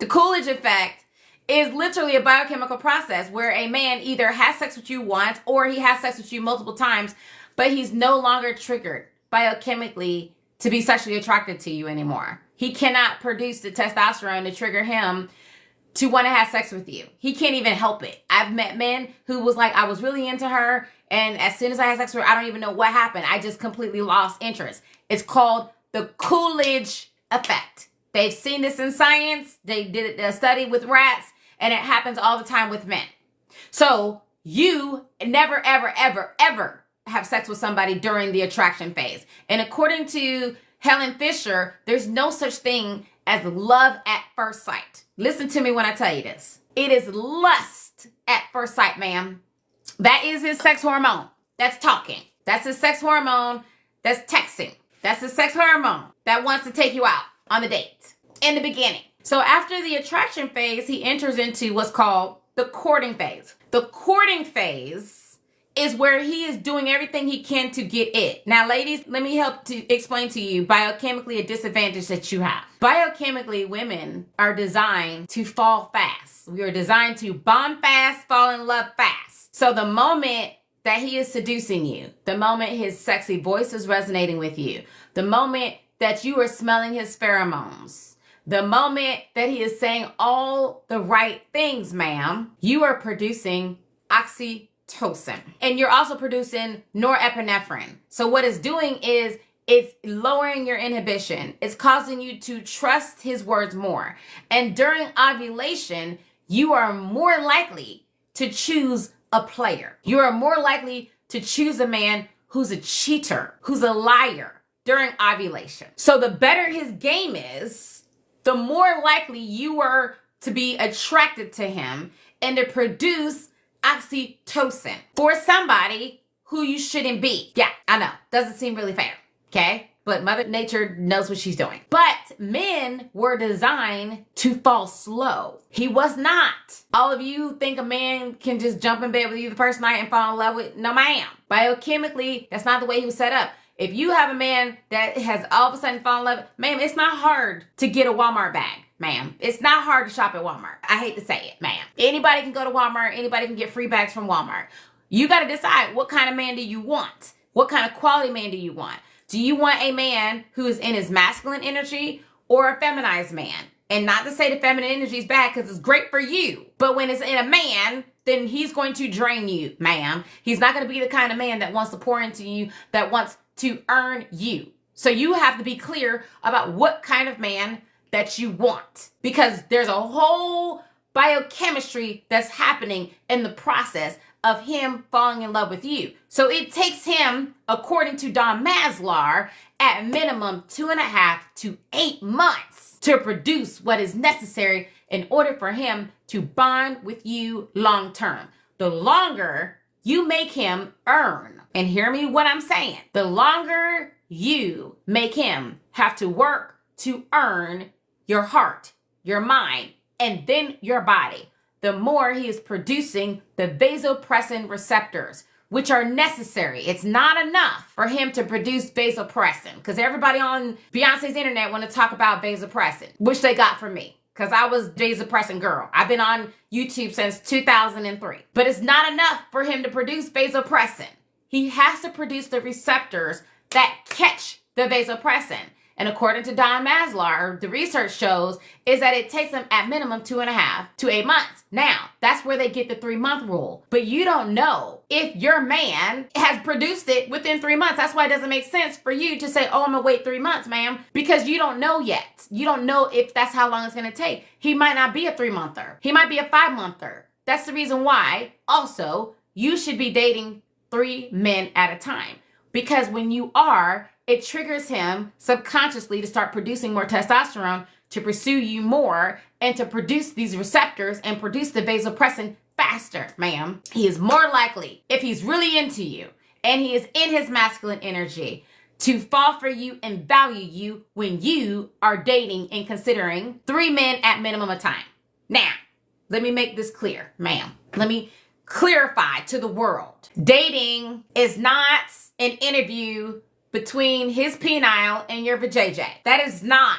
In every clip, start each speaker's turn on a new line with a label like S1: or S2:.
S1: The Coolidge Effect is literally a biochemical process where a man either has sex with you once or he has sex with you multiple times, but he's no longer triggered biochemically to be sexually attracted to you anymore. He cannot produce the testosterone to trigger him to want to have sex with you. He can't even help it. I've met men who was like, I was really into her, and as soon as I had sex with her, I don't even know what happened. I just completely lost interest. It's called the Coolidge Effect. They've seen this in science. They did a study with rats, and it happens all the time with men. So you never, ever, ever, ever have sex with somebody during the attraction phase. And according to Helen Fisher, there's no such thing as love at first sight. Listen to me when I tell you this. It is lust at first sight, ma'am. That is his sex hormone. That's talking. That's his sex hormone. That's texting. That's his sex hormone that wants to take you out on the date in the beginning. So after the attraction phase, he enters into what's called the courting phase. The courting phase is where he is doing everything he can to get it. Now, ladies, let me help to explain to you biochemically a disadvantage that you have. Biochemically, women are designed to fall fast. We are designed to bond fast, fall in love fast. So the moment that he is seducing you, the moment his sexy voice is resonating with you, the moment that you are smelling his pheromones, the moment that he is saying all the right things, ma'am, you are producing oxytocin. And you're also producing norepinephrine. So what it's doing is it's lowering your inhibition. It's causing you to trust his words more. And during ovulation, you are more likely to choose a player. You are more likely to choose a man who's a cheater, who's a liar during ovulation. So the better his game is, the more likely you are to be attracted to him and to produce oxytocin for somebody who you shouldn't be. Yeah, I know. Doesn't seem really fair, okay? But Mother Nature knows what she's doing. But men were designed to fall slow. He was not. All of you think a man can just jump in bed with you the first night and fall in love with? No, ma'am. Biochemically, that's not the way he was set up. If you have a man that has all of a sudden fallen in love, ma'am, it's not hard to get a Walmart bag. Ma'am, it's not hard to shop at Walmart. I hate to say it, ma'am. Anybody can go to Walmart. Anybody can get free bags from Walmart. You got to decide, what kind of man do you want? What kind of quality man do you want? Do you want a man who is in his masculine energy or a feminized man? And not to say the feminine energy is bad, because it's great for you. But when it's in a man, then he's going to drain you, ma'am. He's not going to be the kind of man that wants to pour into you, that wants to earn you. So you have to be clear about what kind of man that you want, because there's a whole biochemistry that's happening in the process of him falling in love with you. So it takes him, according to Don Maslar, at minimum 2.5 to 8 months to produce what is necessary in order for him to bond with you long term. The longer you make him earn, and hear me what I'm saying, the longer you make him have to work to earn your heart, your mind, and then your body, the more he is producing the vasopressin receptors, which are necessary. It's not enough for him to produce vasopressin, because everybody on Beyonce's internet want to talk about vasopressin, which they got from me, because I was vasopressin girl. I've been on YouTube since 2003. But it's not enough for him to produce vasopressin. He has to produce the receptors that catch the vasopressin. And according to Don Maslar, the research shows is that it takes them at minimum 2.5 to 8 months. Now, that's where they get the 3-month rule. But you don't know if your man has produced it within 3 months. That's why it doesn't make sense for you to say, oh, I'm gonna wait 3 months, ma'am, because you don't know yet. You don't know if that's how long it's gonna take. He might not be a 3-monther. He might be a 5-monther. That's the reason why also you should be dating 3 men at a time. Because when you are, it triggers him subconsciously to start producing more testosterone, to pursue you more, and to produce these receptors and produce the vasopressin faster, ma'am. He is more likely, if he's really into you and he is in his masculine energy, to fall for you and value you when you are dating and considering 3 men at minimum a time. Now, let me make this clear, ma'am. Let me clarify to the world. Dating is not an interview between his penile and your vajayjay. That is not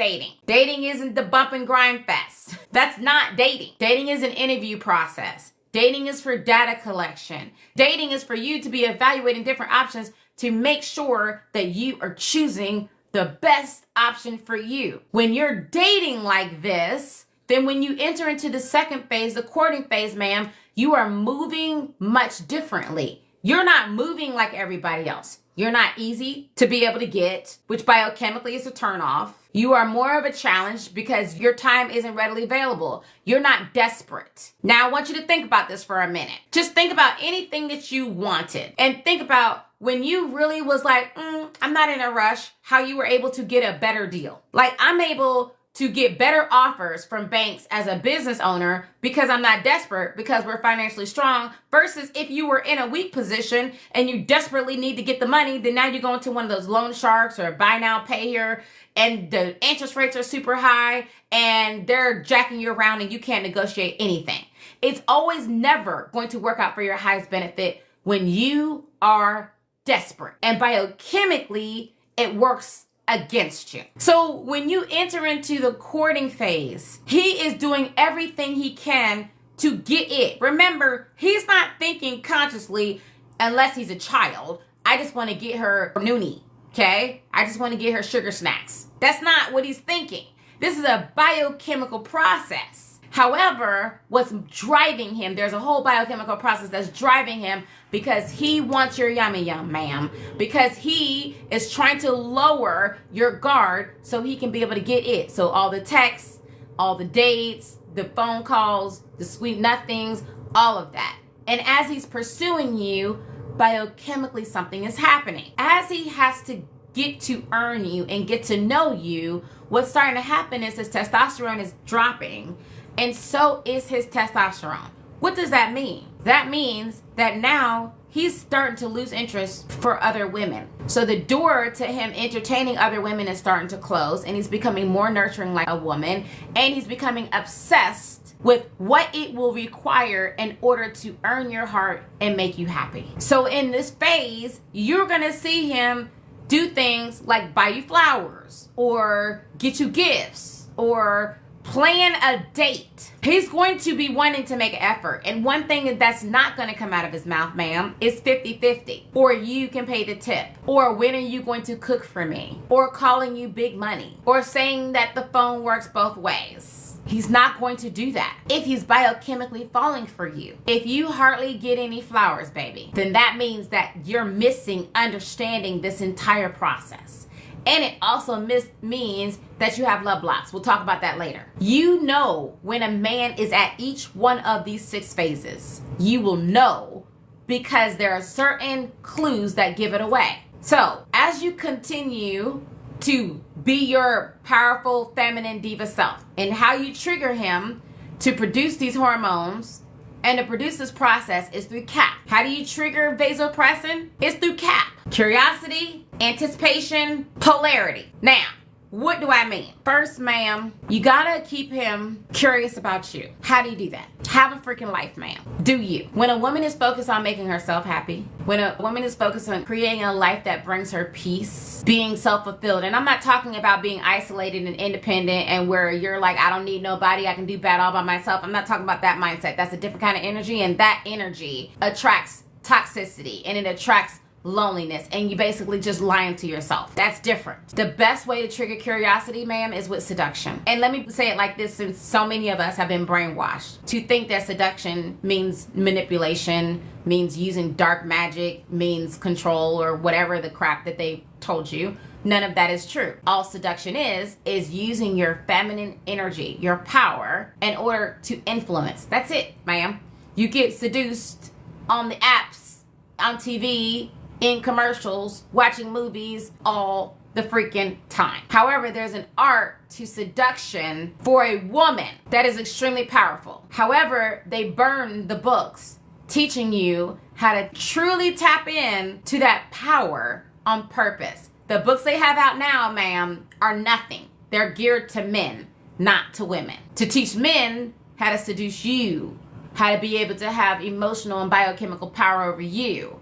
S1: dating. Dating isn't the bump and grind fest. That's not dating. Dating is an interview process. Dating is for data collection. Dating is for you to be evaluating different options to make sure that you are choosing the best option for you. When you're dating like this, then when you enter into the second phase, the courting phase, ma'am, you are moving much differently. You're not moving like everybody else. You're not easy to be able to get, which biochemically is a turnoff. You are more of a challenge because your time isn't readily available. You're not desperate. Now, I want you to think about this for a minute. Just think about anything that you wanted and think about when you really was like, I'm not in a rush, how you were able to get a better deal. Like, I'm able to get better offers from banks as a business owner because I'm not desperate, because we're financially strong, versus if you were in a weak position and you desperately need to get the money, then now you're going to one of those loan sharks or buy now, pay here, and the interest rates are super high and they're jacking you around and you can't negotiate anything. It's always never going to work out for your highest benefit when you are desperate. And biochemically, it works against you. So when you enter into the courting phase, he is doing everything he can to get it. Remember, he's not thinking consciously unless he's a child. I just want to get her noonie, okay? I just want to get her sugar snacks. That's not what he's thinking. This is a biochemical process. However, what's driving him, there's a whole biochemical process that's driving him because he wants your yummy yum, ma'am. Because he is trying to lower your guard so he can be able to get it. So all the texts, all the dates, the phone calls, the sweet nothings, all of that. And as he's pursuing you, biochemically something is happening. As he has to get to earn you and get to know you, what's starting to happen is his testosterone is dropping. And so is his testosterone. What does that mean? That means that now he's starting to lose interest for other women. So the door to him entertaining other women is starting to close, and he's becoming more nurturing like a woman, and he's becoming obsessed with what it will require in order to earn your heart and make you happy. So in this phase, you're gonna see him do things like buy you flowers or get you gifts or plan a date. He's going to be wanting to make an effort. And one thing that's not going to come out of his mouth, ma'am, is 50-50. Or you can pay the tip. Or when are you going to cook for me? Or calling you big money. Or saying that the phone works both ways. He's not going to do that if he's biochemically falling for you. If you hardly get any flowers, baby, then that means that you're missing understanding this entire process. And it also means that you have love blocks. We'll talk about that later. You know when a man is at each one of these 6 phases. You will know because there are certain clues that give it away. So as you continue to be your powerful feminine diva self and how you trigger him to produce these hormones and to produce this process is through CAP. How do you trigger vasopressin? It's through CAP. Curiosity, anticipation, polarity. Now, what do I mean? First, ma'am, you gotta keep him curious about you. How do you do that? Have a freaking life, ma'am. Do you? When a woman is focused on making herself happy, when a woman is focused on creating a life that brings her peace, being self-fulfilled, and I'm not talking about being isolated and independent and where you're like, I don't need nobody, I can do bad all by myself. I'm not talking about that mindset. That's a different kind of energy, and that energy attracts toxicity and it attracts loneliness, and you basically just lying to yourself. That's different. The best way to trigger curiosity, ma'am, is with seduction. And let me say it like this, since so many of us have been brainwashed to think that seduction means manipulation, means using dark magic, means control, or whatever the crap that they told you. None of that is true. All seduction is using your feminine energy, your power, in order to influence. That's it, ma'am. You get seduced on the apps, on TV, in commercials, watching movies all the freaking time. However, there's an art to seduction for a woman that is extremely powerful. However, they burn the books teaching you how to truly tap in to that power on purpose. The books they have out now, ma'am, are nothing. They're geared to men, not to women. To teach men how to seduce you, how to be able to have emotional and biochemical power over you,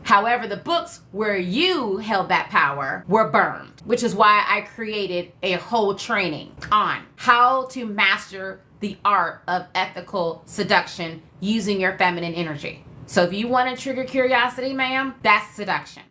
S1: However, the books where you held that power were burned, which is why I created a whole training on how to master the art of ethical seduction using your feminine energy. So if you want to trigger curiosity, ma'am, that's seduction.